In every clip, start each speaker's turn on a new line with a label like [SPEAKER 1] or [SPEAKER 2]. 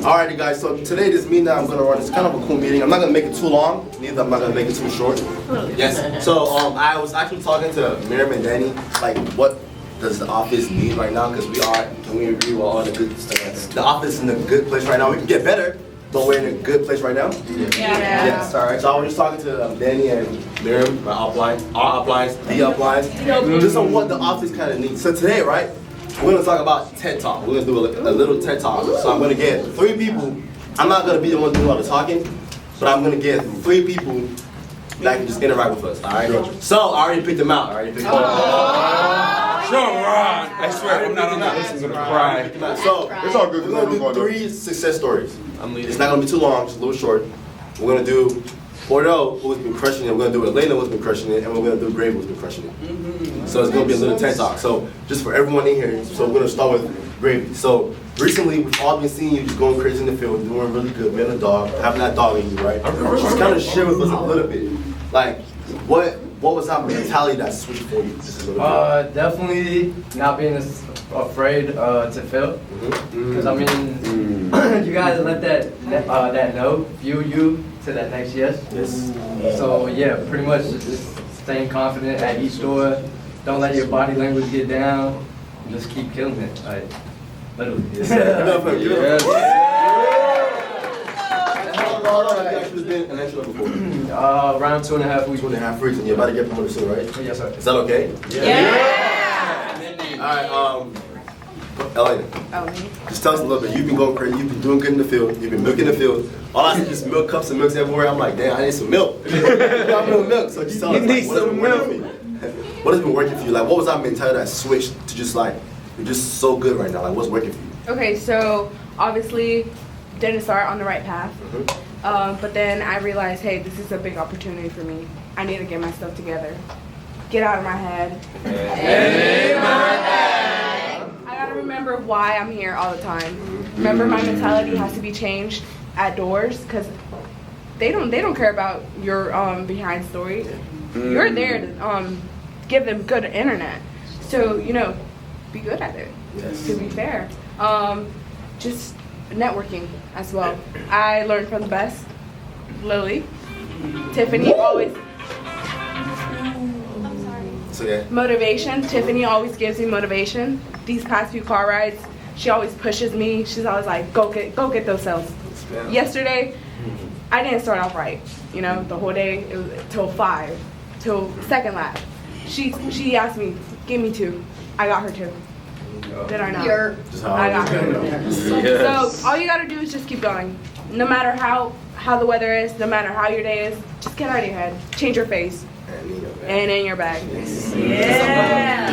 [SPEAKER 1] Alrighty guys, so today this meeting that I'm gonna run is kind of a cool meeting. I'm not gonna make it too long, neither I'm not gonna make it too short. Yes. So I was actually talking to Miriam and Danny, like what does the office need right now? Because can we agree with all the good stuff? The office is in a good place right now. We can get better, but we're in a good place right now.
[SPEAKER 2] Yeah.
[SPEAKER 1] Yes. Alright. So I was just talking to Danny and Miriam, my upline, our uplines, the uplines, just on what the office kind of needs. So today, right? We're going to talk about TED Talk. We're going to do a little TED Talk. So I'm going to get 3 people. I'm not going to be the one doing all the talking, but I'm going to get 3 people that can just interact with us, all right? So I already picked them out.
[SPEAKER 3] Shaaron! I swear, I'm not on that list. I'm going to cry.
[SPEAKER 1] So
[SPEAKER 4] It's all good.
[SPEAKER 1] we're going to do 3 success stories. It's not going to be too long, just a little short. We're going to do Bordeaux, who's been crushing it. We're going to do Elena, who's been crushing it. And we're going to do Grave, who's been crushing it. So it's going to be a little TED Talk. So just for everyone in here, so we're going to start with Gravy. So recently, we've all been seeing you just going crazy in the field, doing really good, being a dog, having that dog in you, right? Just kind of share with us a little bit. Like, what was that mentality that switched for you? Just a little bit.
[SPEAKER 5] Definitely not being afraid to fail. Because I mean, you guys let that no fuel you to that next yes. So yeah, pretty much just staying confident at each door. Don't let your body language get down. Just keep killing it. Like, literally.
[SPEAKER 1] How long have you actually been an entry level before?
[SPEAKER 5] Around 2.5 weeks.
[SPEAKER 1] 2.5 weeks, and you're about to get promoted soon, right?
[SPEAKER 5] Yes, sir.
[SPEAKER 1] Is that okay? Alright, Elena, just tell us a little bit. You've been going crazy, you've been doing good in the field, you've been milking the field. All I see is milk cups and milks everywhere. I'm like, damn, I need some milk. I got no milk, so just tell us, like, what has been working for you? Like, what was that mentality that switched to just like, you're just so good right now? Like, what's working for you?
[SPEAKER 2] Okay, so obviously didn't start on the right path. But then I realized, hey, this is a big opportunity for me. I need to get my stuff together. Get out of my head. I gotta remember why I'm here all the time. Remember, my mentality has to be changed at doors, because they don't care about your behind story. You're there to give them good internet. So, be good at it, to be fair. Just networking as well. I learned from the best. Lily, Tiffany always. Motivation. Tiffany always gives me motivation. These past few car rides, she always pushes me. She's always like, go get those sales. Yesterday, I didn't start off right. The whole day, it was till 5, till second lap. She asked me, give me 2. I got her 2. Did I not? I got her. So all you gotta do is just keep going. No matter how the weather is, no matter how your day is, just get out of your head. Change your face. And in your bag. Yeah.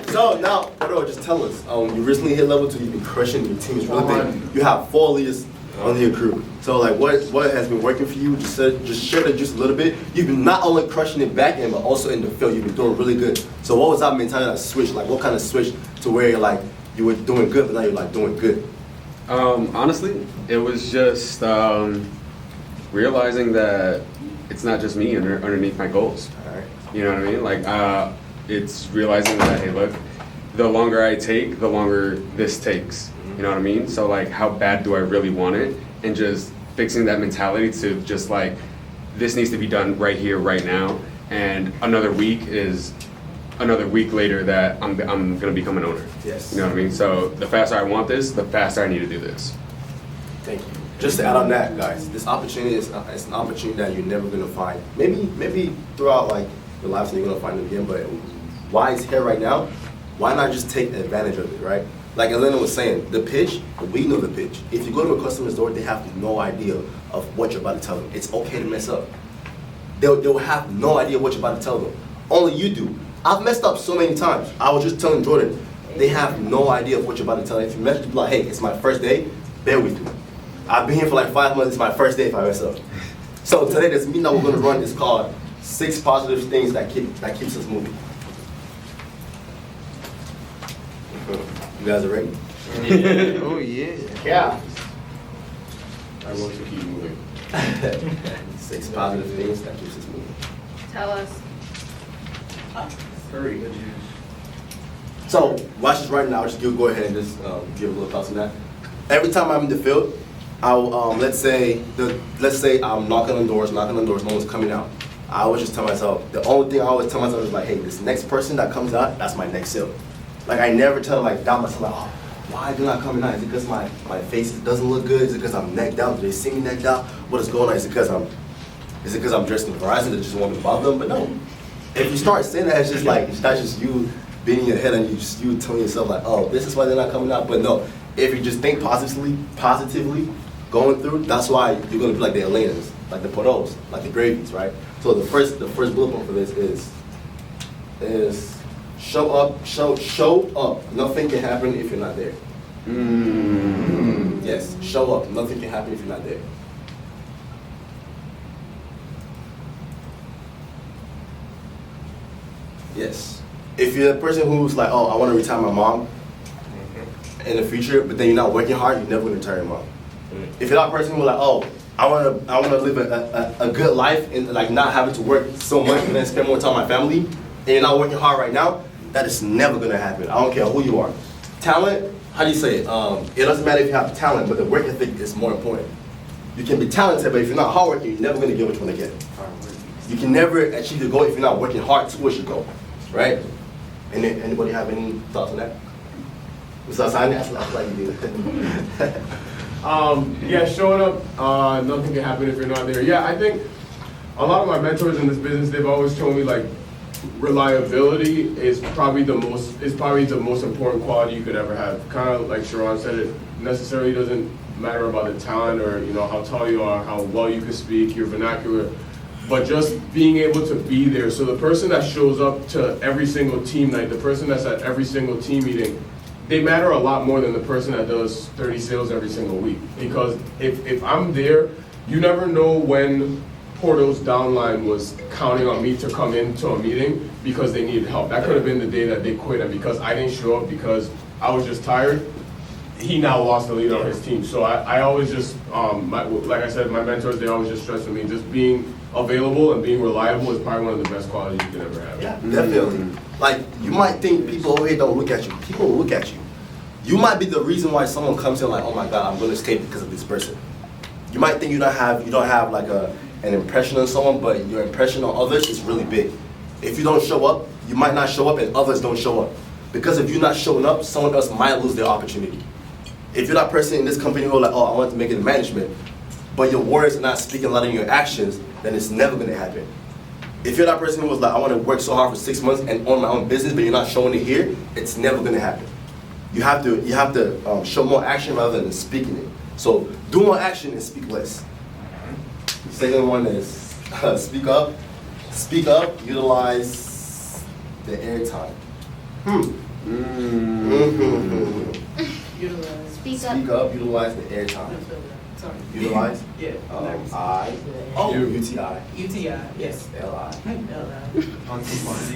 [SPEAKER 1] So now, Pedro, just tell us. You recently hit level 2. You've been crushing. Your team is really big. You have 4 leaders on your crew. So like, what has been working for you? Just share that just a little bit. You've been not only crushing it back end, but also in the field. You've been doing really good. So what was that mentality that switch? Like, what kind of switch to where you're like you were doing good, but now you're like doing good?
[SPEAKER 3] Honestly, it was just realizing that it's not just me underneath my goals. You know what I mean? Like, it's realizing that, hey, look, the longer I take, the longer this takes. You know what I mean? So, like, how bad do I really want it? And just fixing that mentality to just, like, this needs to be done right here, right now. And another week is another week later that I'm going to become an owner.
[SPEAKER 1] Yes.
[SPEAKER 3] You know what I mean? So, the faster I want this, the faster I need to do this.
[SPEAKER 1] Thank you. Just to add on that, guys, this opportunity is an opportunity that you're never gonna find. Maybe throughout like your life, you're gonna find it again. But why it's here right now? Why not just take advantage of it, right? Like Elena was saying, the pitch. We know the pitch. If you go to a customer's door, they have no idea of what you're about to tell them. It's okay to mess up. They'll have no idea what you're about to tell them. Only you do. I've messed up so many times. I was just telling Jordan, they have no idea of what you're about to tell them. If you message like, hey, it's my first day, bear with me. I've been here for like 5 months. It's my first day if I mess up. So today, this meeting that we're going to run is called 6 positive things that keeps us moving. You guys are ready?
[SPEAKER 4] Yeah. Oh yeah.
[SPEAKER 1] Yeah.
[SPEAKER 3] I want to keep moving.
[SPEAKER 1] 6 positive things that keeps us moving.
[SPEAKER 2] Tell us.
[SPEAKER 4] Hurry.
[SPEAKER 1] So watch this right now. Just go ahead and just give a little thoughts on that. Every time I'm in the field, I'll let's say I'm knocking on doors, no one's coming out. I always just tell myself, the only thing I always tell myself is like, hey, this next person that comes out, that's my next sale. Like I never tell like doubt myself like, oh, why do not coming out? Is it because my face doesn't look good? Is it because I'm necked out? Do they see me necked out? What is going on? Is it because I'm dressed in Verizon that just want me to bother them? But no. If you start saying that, it's just like that's just you beating your head and you telling yourself like, oh, this is why they're not coming out. But no, if you just think positively going through, that's why you're gonna be like the Elenas, like the Poros, like the Gravies, right? So the first bullet point for this is show up. Nothing can happen if you're not there. Yes, show up. Nothing can happen if you're not there. Yes. If you're the person who's like, oh, I want to retire my mom in the future, but then you're not working hard, you're never going to retire your mom. If you're that person who's like, oh, I want to live a good life and like not having to work so much and then spend more time with my family, and you're not working hard right now, that is never going to happen. I don't care who you are. Talent, how do you say it? It doesn't matter if you have talent, but the work ethic is more important. You can be talented, but if you're not hardworking, you're never going to get what you want to get. You can never achieve the goal if you're not working hard towards your goal, right? Anybody have any thoughts on that? Mr. Asani, I like you do.
[SPEAKER 6] Yeah, showing up, nothing can happen if you're not there. Yeah, I think a lot of my mentors in this business, they've always told me like reliability is probably the most important quality you could ever have. Kind of like Shaaron said, it necessarily doesn't matter about the talent or how tall you are, how well you can speak, your vernacular, but just being able to be there. So the person that shows up to every single team night, the person that's at every single team meeting, they matter a lot more than the person that does 30 sales every single week. Because if I'm there, you never know when Porto's downline was counting on me to come into a meeting because they needed help. That could have been the day that they quit, and because I didn't show up because I was just tired, he now lost the lead on his team. So I always just, like I said, my mentors, they always just stress with me, just being available and being reliable is probably one of the best qualities you can ever have.
[SPEAKER 1] Yeah, definitely. Like, you might think people over here don't look at you. People will look at you. You might be the reason why someone comes in like, oh my God, I'm going to stay because of this person. You might think you don't have like an impression on someone, but your impression on others is really big. If you don't show up, you might not show up and others don't show up. Because if you're not showing up, someone else might lose their opportunity. If you're that person in this company who's like, oh, I want to make it in management, but your words are not speaking a lot in your actions, then it's never going to happen. If you're that person who was like, I want to work so hard for 6 months and own my own business, but you're not showing it here, it's never going to happen. You have to show more action rather than speaking it. So do more action and speak less. The second one is speak up. Speak up, utilize the airtime.
[SPEAKER 7] Speak
[SPEAKER 1] Speak up, utilize the airtime.
[SPEAKER 7] Sorry.
[SPEAKER 1] Utilize?
[SPEAKER 7] Yeah.
[SPEAKER 1] UTI.
[SPEAKER 7] UTI, yes.
[SPEAKER 1] LI.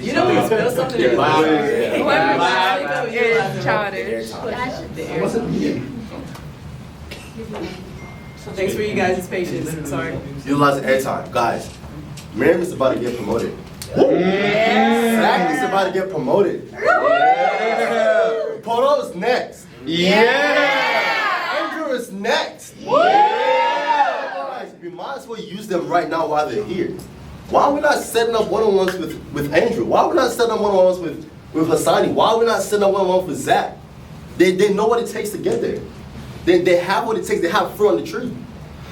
[SPEAKER 7] You know we can spell something in
[SPEAKER 2] It's childish.
[SPEAKER 7] Thanks for you guys' patience. Sorry.
[SPEAKER 1] Utilize the airtime. Guys, Miriam is about to get promoted. Zach is about to get promoted. Polo is next. Andrew is next. Guys, we might as well use them right now while they're here. Why are we not setting up one-on-ones with Andrew? Why are we not setting up one-on-ones with Hassani? Why are we not setting up one-on-ones with Zach? They know what it takes to get there. They have what it takes. They have fruit on the tree.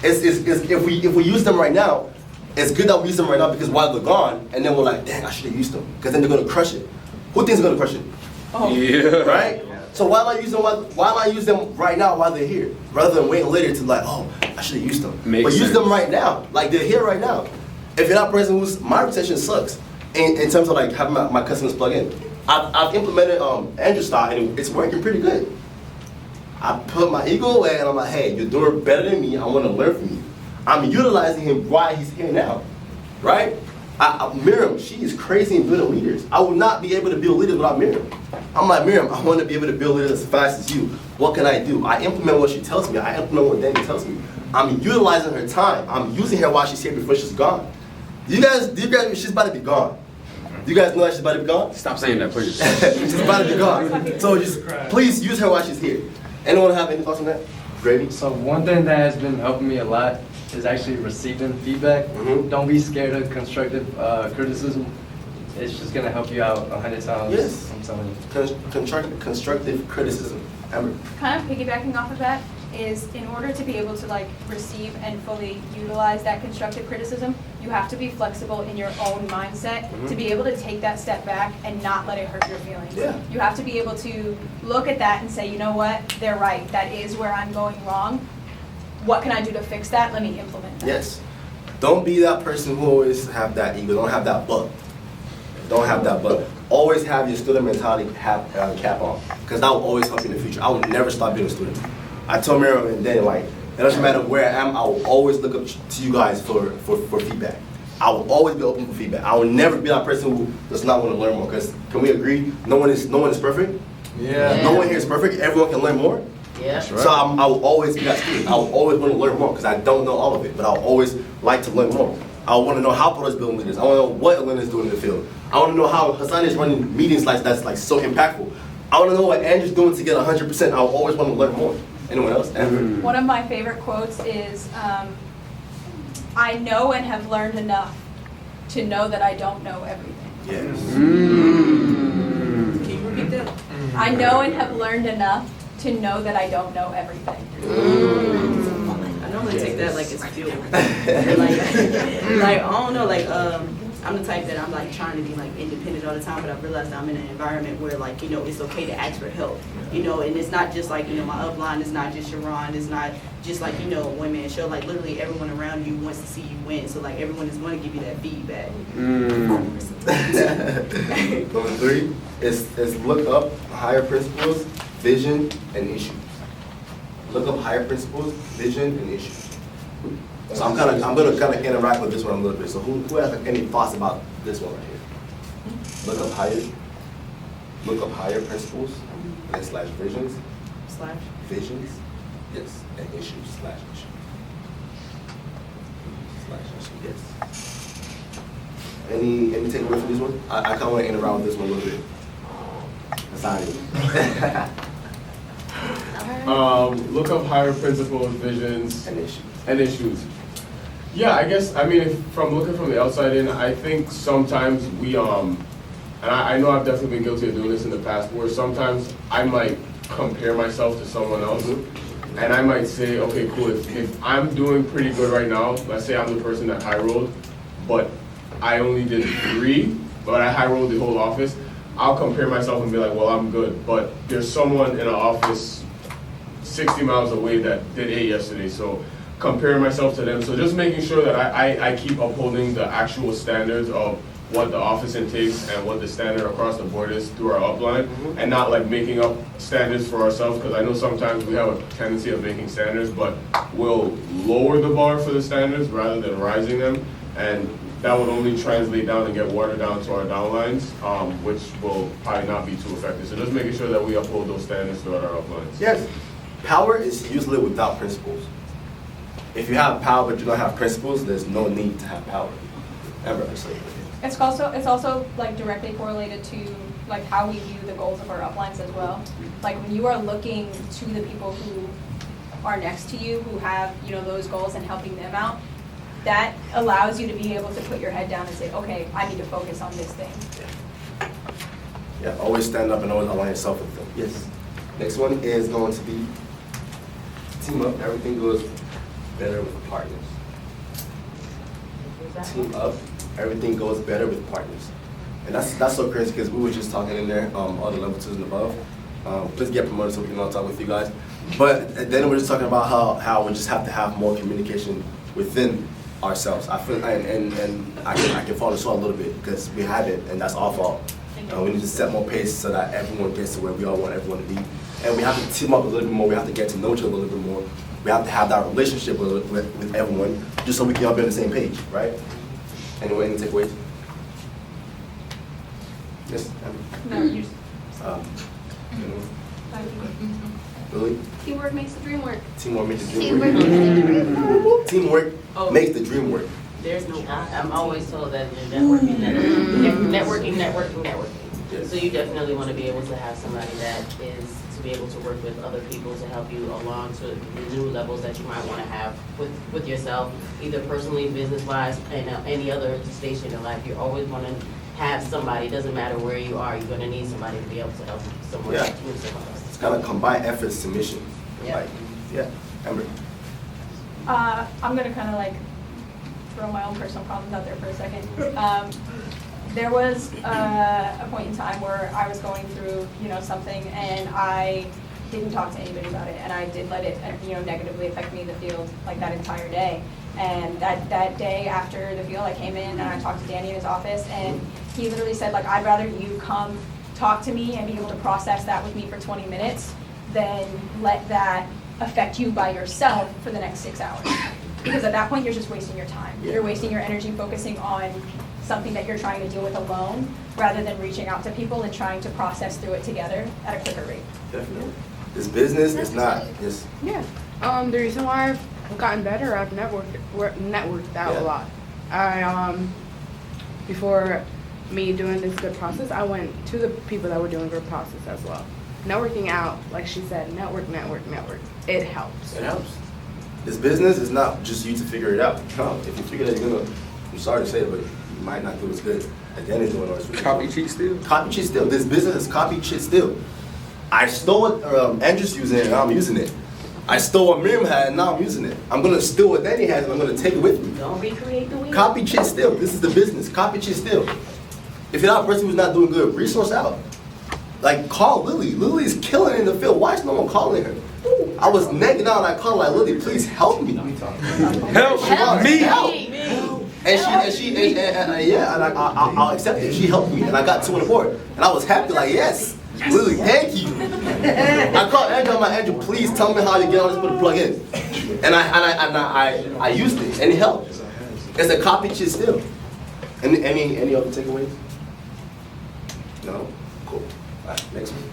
[SPEAKER 1] If we use them right now, it's good that we use them right now because while they're gone, and then we're like, dang, I should have used them. Because then they're going to crush it. Who thinks they're going to crush it?
[SPEAKER 7] Oh.
[SPEAKER 3] Yeah.
[SPEAKER 1] Right? So why not use them right now while they're here? Rather than waiting later to like, oh, I should have used them.
[SPEAKER 3] Makes
[SPEAKER 1] but use
[SPEAKER 3] sense.
[SPEAKER 1] them right now. Like they're here right now. If you're not person who's, my retention sucks. In terms of like having my customers plug in. I've implemented Andrew style and it's working pretty good. I put my ego away and I'm like, hey, you're doing better than me. I want to learn from you. I'm utilizing him while he's here now, right? Miriam, she is crazy in building leaders. I would not be able to build leaders without Miriam. I'm like, Miriam, I want to be able to build leaders as fast as you. What can I do? I implement what she tells me. I implement what Danny tells me. I'm utilizing her time. I'm using her while she's here before she's gone. Do you guys, she's about to be gone. You guys know that she's about to be gone?
[SPEAKER 3] Stop saying that, please.
[SPEAKER 1] She's about to be gone. So just please use her while she's here. Anyone have any thoughts on that? Gravy?
[SPEAKER 5] So one thing that has been helping me a lot is actually receiving feedback. Don't be scared of constructive criticism. It's just gonna help you out 100 times.
[SPEAKER 1] Yes.
[SPEAKER 5] I'm telling you.
[SPEAKER 1] Constructive criticism. Amber?
[SPEAKER 8] Kind of piggybacking off of that is in order to be able to like receive and fully utilize that constructive criticism, you have to be flexible in your own mindset to be able to take that step back and not let it hurt your feelings.
[SPEAKER 1] Yeah.
[SPEAKER 8] You have to be able to look at that and say, you know what, they're right. That is where I'm going wrong. What can I do to fix that? Let me implement that.
[SPEAKER 1] Yes. Don't be that person who always have that ego. Don't have that but. Don't have that but. Always have your student mentality cap on, because that will always help you in the future. I will never stop being a student. I told Miriam and then like, it doesn't matter where I am, I will always look up to you guys for feedback. I will always be open for feedback. I will never be that person who does not want to learn more, because can we agree, no one is perfect?
[SPEAKER 6] Yeah.
[SPEAKER 1] No one here is perfect, everyone can learn more.
[SPEAKER 9] Yeah.
[SPEAKER 1] So I will always be that student. I will always want to learn more, because I don't know all of it, but I will always like to learn more. I want to know how Paul is building leaders. I want to know what Elena is doing in the field. I want to know how Hassan is running meetings that's like so impactful. I want to know what Andrew's doing to get 100%. I will always want to learn more. Anyone else? Andrew?
[SPEAKER 8] One of my favorite quotes is, I know and have learned enough to know that I don't know everything.
[SPEAKER 1] Yes.
[SPEAKER 9] Can you repeat that?
[SPEAKER 8] I know and have learned enough to know that I don't know everything.
[SPEAKER 9] I normally take that like it's fuel. like I don't know, like I'm the type that I'm like trying to be like independent all the time, but I've realized I'm in an environment where like, you know, it's okay to ask for help. You know, and it's not just like, you know, my upline is not just Shaaron, it's not just like, you know, a one-man show. Like literally everyone around you wants to see you win. So like everyone is going to give you that feedback.
[SPEAKER 1] Number 3 is look up higher principles, vision, and issues. Look up higher principles, vision, and issues. So I'm gonna kind of interact with this one a little bit. So who has like, any thoughts about this one right here? Look up higher principles and slash visions.
[SPEAKER 9] Slash.
[SPEAKER 1] Visions, yes, and issues slash issue. Slash issue, yes. Any takeaway from this one? I kind of want to interact with this one a little bit.
[SPEAKER 6] Look up higher principles, visions,
[SPEAKER 1] And issues.
[SPEAKER 6] and issues. Yeah, I guess, I mean, from looking from the outside in, I think sometimes we, and I know I've definitely been guilty of doing this in the past, where sometimes I might compare myself to someone else, and I might say, okay, cool, if I'm doing pretty good right now, let's say I'm the person that high rolled, but I only did 3, but I high rolled the whole office, I'll compare myself and be like, well, I'm good, but there's someone in an office 60 miles away that did 8 yesterday, so comparing myself to them. So just making sure that I keep upholding the actual standards of what the office intakes and what the standard across the board is through our upline, and not like making up standards for ourselves, because I know sometimes we have a tendency of making standards, but we'll lower the bar for the standards rather than rising them, and that would only translate down and get watered down to our downlines, which will probably not be too effective. So just making sure that we uphold those standards throughout our uplines.
[SPEAKER 1] Yes. Power is usually without principles. If you have power but you don't have principles, there's no need to have power. Ever, actually.
[SPEAKER 8] It's also like directly correlated to like how we view the goals of our uplines as well. Like when you are looking to the people who are next to you, who have, you know, those goals and helping them out, that allows you to be able to put your head down and say, okay, I need to focus on this thing.
[SPEAKER 1] Yeah, always stand up and always align yourself with them. Yes. Next one is going to be team up. Everything goes better with partners. Team up. Everything goes better with partners. And that's so crazy, because we were just talking in there, all the level 2s and above. Please get promoted so we can all talk with you guys. But then we're just talking about how we just have to have more communication within ourselves. I feel, and I can fall short a little bit because we have it, and that's our fault. We need to set more pace so that everyone gets to where we all want everyone to be. And we have to team up a little bit more. We have to get to know each other a little bit more. We have to have that relationship with everyone, just so we can all be on the same page, right? Anyway, any takeaways? Yes?
[SPEAKER 8] No, you just,
[SPEAKER 1] Really?
[SPEAKER 8] teamwork makes the dream work.
[SPEAKER 1] Teamwork makes the dream work. Teamwork makes the dream work.
[SPEAKER 9] There's no
[SPEAKER 10] I'm always told that you're networking.
[SPEAKER 1] Yes.
[SPEAKER 10] So you definitely want to be able to have somebody that is to be able to work with other people to help you along to the new levels that you might want to have with yourself, either personally, business-wise, and any other station in life. You always want to have somebody. It doesn't matter where you are. You're going to need somebody to be able to help someone.
[SPEAKER 1] Yeah.
[SPEAKER 10] Move someone else.
[SPEAKER 1] It's kind of combined efforts to mission.
[SPEAKER 10] Yeah.
[SPEAKER 1] Like, yeah. Amber.
[SPEAKER 8] I'm gonna kind of like throw my own personal problems out there for a second. There was a point in time where I was going through, something, and I didn't talk to anybody about it, and I did let it, negatively affect me in the field like that entire day. And that day after the field, I came in and I talked to Danny in his office, and he literally said, like, I'd rather you come talk to me and be able to process that with me for 20 minutes than let that affect you by yourself for the next 6 hours. Because at that point, you're just wasting your time. You're wasting your energy focusing on something that you're trying to deal with alone, rather than reaching out to people and trying to process through it together at a quicker rate.
[SPEAKER 1] Definitely. This business is not just.
[SPEAKER 2] Yeah. The reason why I've gotten better, I've networked out a lot. Before me doing this good process, I went to the people that were doing good process as well. Networking out, like she said, network. It helps.
[SPEAKER 1] It helps. This business is not just you to figure it out. If you figure that you're gonna, I'm sorry to say it, but you might not do as good. At the end of the day,
[SPEAKER 3] Copy cheat still.
[SPEAKER 1] Copy cheat still. This business is copy cheat still. I stole what Andrew's using it, and now I'm using it. I stole what Miriam had, and now I'm using it. I'm gonna steal what Danny has, and I'm gonna take it with me.
[SPEAKER 10] Don't recreate the wheel.
[SPEAKER 1] Copy cheat still. This is the business. Copy cheat still. If you're not a person who's not doing good, resource out. Like, call Lily. Lily's killing it in the field. Why is no one calling her? I was negging out, and I called her like, Lily, please help me.
[SPEAKER 3] Help me.
[SPEAKER 1] I'll accept it. She helped me, and I got 2 on the board, and I was happy. Like, yes, Lily, thank you. I called Andrew. I'm like, Andrew, please tell me how you get on this, put the plug in, and I used it, and it helped. It's a copy cheat still. Any other takeaways? No. Cool. All right, next one.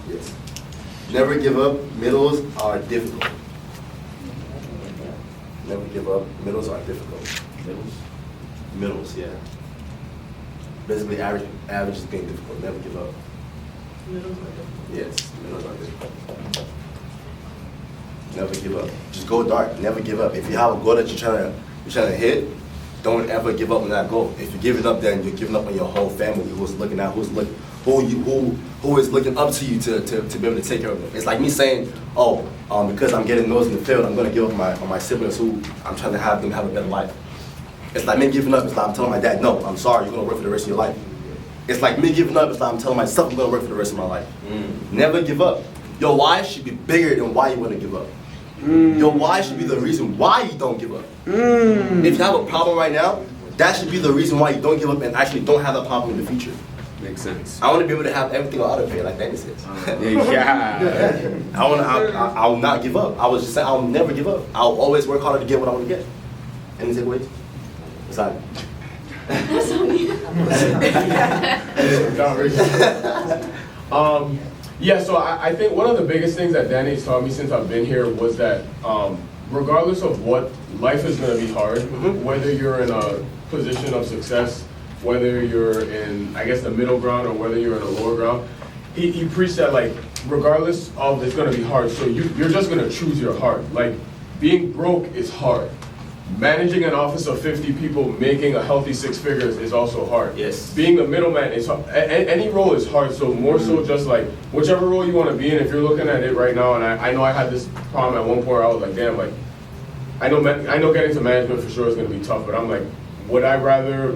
[SPEAKER 1] Yes. Never give up. Middles are difficult. Never give up. Middles are difficult. Middles, yeah. Basically, average is being difficult. Never give up.
[SPEAKER 10] Middles are difficult.
[SPEAKER 1] Yes, middles are difficult. Never give up. Just go dark. Never give up. If you have a goal that you're trying to hit, don't ever give up on that goal. If you're giving up, then you're giving up on your whole family who is looking up to you to be able to take care of them. It's like me saying, because I'm getting those in the field, I'm gonna give up on my siblings who I'm trying to have them have a better life. It's like me giving up. It's like I'm telling my dad, no, I'm sorry, you're gonna work for the rest of your life. It's like me giving up. It's like I'm telling myself I'm gonna work for the rest of my life. Never give up. Your why should be bigger than why you wanna give up. Your why should be the reason why you don't give up. If you have a problem right now, that should be the reason why you don't give up and actually don't have that problem in the future.
[SPEAKER 3] Makes sense.
[SPEAKER 1] I want to be able to have everything on auto pay, like Danny says.
[SPEAKER 3] Yeah.
[SPEAKER 1] I will not give up. I was just saying, I'll never give up. I'll always work harder to get what I want to get. Any takeaways? Sorry.
[SPEAKER 6] Yeah, so I think one of the biggest things that Danny's taught me since I've been here was that regardless of what, life is going to be hard, whether you're in a position of success, whether you're in, I guess, the middle ground or whether you're in a lower ground, he preached that, like, regardless of, it's going to be hard, so you're just going to choose your heart. Like, being broke is hard. Managing an office of 50 people, making a healthy 6 figures is also hard.
[SPEAKER 1] Yes.
[SPEAKER 6] Being the middleman is hard. Any role is hard, so more so just like, whichever role you want to be in, if you're looking at it right now, and I know I had this problem at one point where I was like, damn, like, I know getting to management for sure is going to be tough, but I'm like, would I rather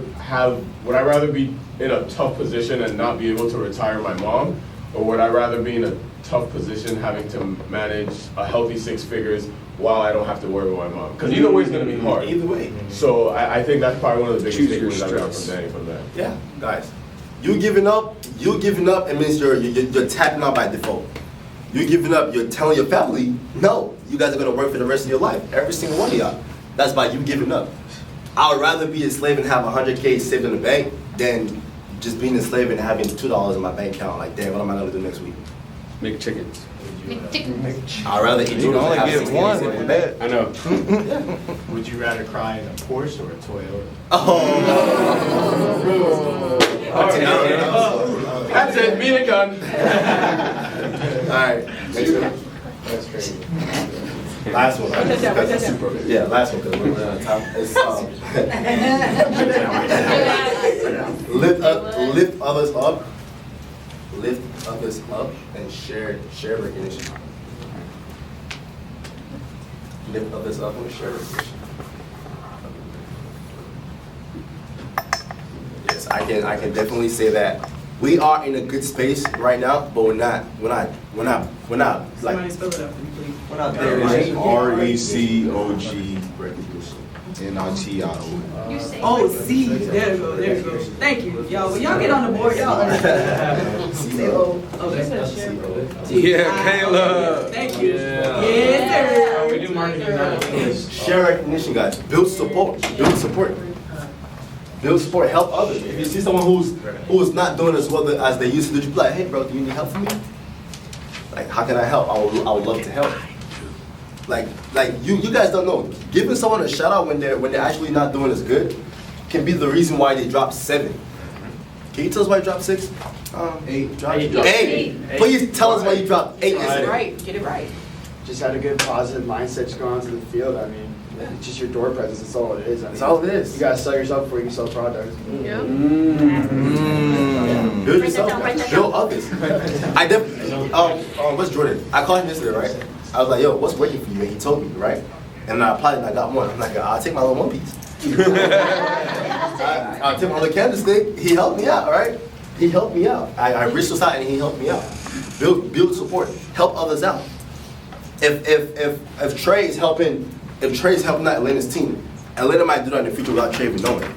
[SPEAKER 6] be in a tough position and not be able to retire my mom? Or would I rather be in a tough position having to manage a healthy 6 figures while I don't have to worry about my mom? Because either way is going to be hard.
[SPEAKER 1] Either way.
[SPEAKER 6] So I think that's probably one of the biggest
[SPEAKER 3] Choose your
[SPEAKER 6] takeaways I got
[SPEAKER 3] stress.
[SPEAKER 6] from Danny from that.
[SPEAKER 1] Yeah, guys. You giving up, it means you're tapping out by default. You giving up, you're telling your family, no, you guys are going to work for the rest of your life. Every single one of y'all. That's by you giving up. I would rather be a slave and have 100K saved in the bank than just being a slave and having $2 in my bank account. Like, damn, what am I going to do next week?
[SPEAKER 3] McChickens.
[SPEAKER 1] I'd rather eat
[SPEAKER 4] You
[SPEAKER 1] noodles
[SPEAKER 4] can
[SPEAKER 1] than
[SPEAKER 4] only
[SPEAKER 1] have
[SPEAKER 4] get
[SPEAKER 1] 60
[SPEAKER 4] one
[SPEAKER 1] in
[SPEAKER 4] with
[SPEAKER 1] my
[SPEAKER 4] that.
[SPEAKER 3] I know.
[SPEAKER 7] Would you rather cry in a Porsche or a Toyota?
[SPEAKER 1] Oh.
[SPEAKER 6] That's it, me and gun.
[SPEAKER 1] Alright, next one.
[SPEAKER 7] That's crazy.
[SPEAKER 1] Last one. That's super. Yeah, last one because we're running out of time. It's lift others up. Lift others up and share recognition. Lift others up and share recognition. Yes, I can definitely say that we are in a good space right now, but we're not like
[SPEAKER 9] Somebody spell it out for me, please.
[SPEAKER 1] we're not there.
[SPEAKER 4] RECOG NRTIO.
[SPEAKER 9] Oh, C. There you go. There you go. Thank you. Y'all, when y'all get on the board, y'all understand. C-O. Okay.
[SPEAKER 3] Yeah, Kayla.
[SPEAKER 9] Thank you.
[SPEAKER 3] Yeah.
[SPEAKER 9] Yes, sir.
[SPEAKER 7] We do marketing now.
[SPEAKER 1] Share recognition, guys. Build support. Build support. Build support. Help others. If you see someone who's not doing as well as they used to do, just be like, hey, bro, do you need help from me? Like, how can I help? I would love to help. Like you guys don't know. Giving someone a shout out when they're actually not doing as good can be the reason why they drop 7. Can you tell us why you dropped 6?
[SPEAKER 4] 8.
[SPEAKER 1] Eight. Please tell us why you dropped 8 yesterday.
[SPEAKER 9] Right. Get it right.
[SPEAKER 11] Just had a good positive mindset just going onto the field. I mean, it's just your door presence. That's all it is. I mean,
[SPEAKER 1] That's all it is.
[SPEAKER 11] You gotta sell yourself before you can sell products.
[SPEAKER 1] Build yourself, guys. Build others. I definitely. What's Jordan? I called him yesterday, right? I was like, yo, what's working for you? And he told me, right? And I applied and I got one. I'm like, I'll take my little one piece. I'll take my little candlestick. He helped me out, right? He helped me out. I reached this out and he helped me out. Build support. Help others out. If Trey's helping out Atlanta's team, Atlanta might do that in the future without Trey even knowing.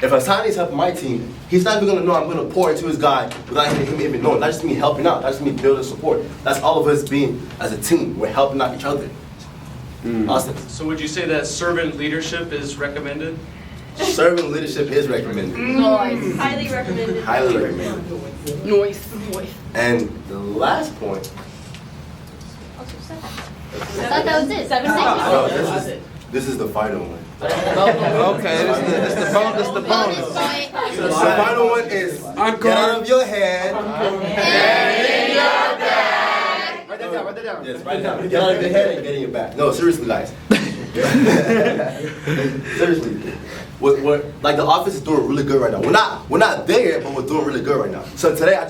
[SPEAKER 1] If Asani's helping my team, he's not even gonna know I'm gonna pour into his guy without him even knowing. That's just me helping out. That's just me building support. That's all of us being as a team. We're helping out each other. Austin.
[SPEAKER 12] So would you say that servant leadership is recommended?
[SPEAKER 1] Servant leadership is recommended.
[SPEAKER 8] Nice. Highly recommended.
[SPEAKER 1] Highly recommended.
[SPEAKER 2] Noise.
[SPEAKER 1] And the last point.
[SPEAKER 8] I
[SPEAKER 13] thought that was it.
[SPEAKER 8] 7
[SPEAKER 1] No,
[SPEAKER 8] 6.
[SPEAKER 1] this is the final one.
[SPEAKER 4] Okay, this is the bonus.
[SPEAKER 13] Bonus point.
[SPEAKER 1] So the final one is get out of your head.
[SPEAKER 11] Write that down. Write that down.
[SPEAKER 1] Yes, right now. Get out of your head and get in your back. No, seriously, guys. Seriously. What like the office is doing really good right now. We're not there, but we're doing really good right now. So today I